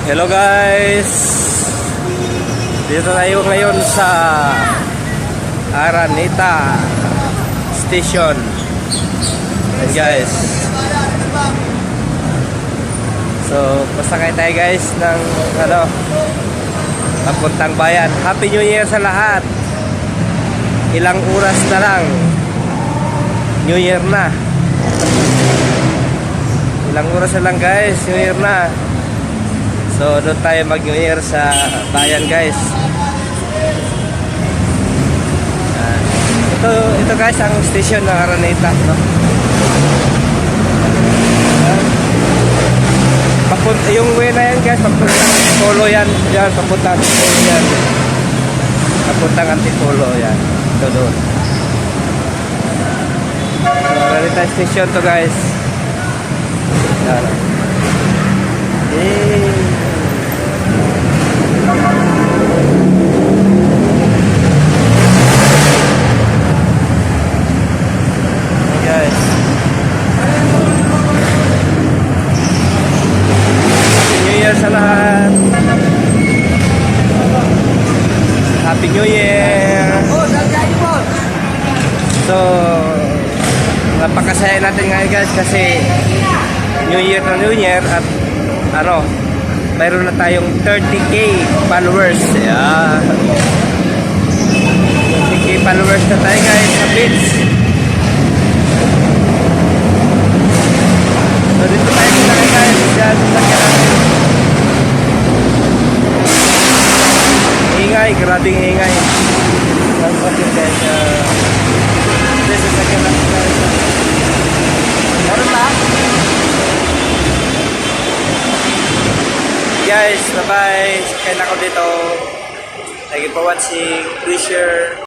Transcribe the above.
Hello guys, dito tayo ngayon sa Araneta Station. And guys, so pasakay tayo guys ng papuntang bayan. Happy New Year sa lahat. Ilang oras na lang New Year na. Ilang oras na lang guys, New Year na. So doon tayo mag New Year sa bayan guys. Ito guys ang station ng Araneta, no? Yung way na yan guys, papuntang Antipolo yan. Yan, papuntang Antipolo yan. Papuntang Antipolo yan. Ito doon. So, Araneta station to guys. Yan. Guys, Happy New Year sa lahat. Happy New Year. So napakasaya natin ngayon guys kasi New Year na New Year at mayroon na tayong 30k followers. Yeah. 30k followers na tayo guys sa page. So dito tayo sa guys. Diyan sa natin. Ingay, grabing ingay. Bakit guys? This is second natin guys. Meron ba? Guys, bye-bye. Sakay na ako dito. Thank you for watching. Please share.